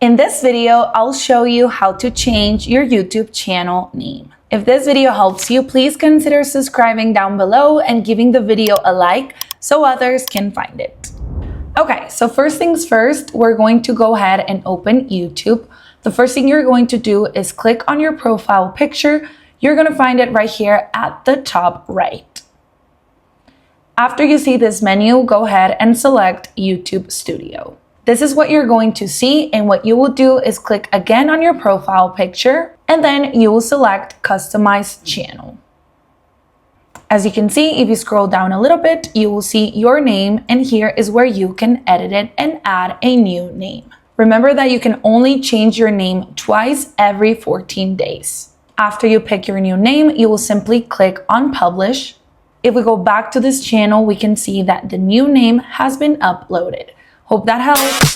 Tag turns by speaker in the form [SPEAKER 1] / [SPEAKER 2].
[SPEAKER 1] In this video, I'll show you how to change your YouTube channel name. If this video helps you, please consider subscribing down below and giving the video a like so others can find it. Okay, so first things first, we're going to go ahead and open YouTube. The first thing you're going to do is click on your profile picture. You're going to find it right here at the top right. After you see this menu, go ahead and select YouTube Studio. This is what you're going to see, and what you will do is click again on your profile picture, and then you will select Customize Channel. As you can see, if you scroll down a little bit, you will see your name, and here is where you can edit it and add a new name. Remember that you can only change your name twice every 14 days. After you pick your new name, you will simply click on Publish. If we go back to this channel, we can see that the new name has been uploaded. Hope that helps.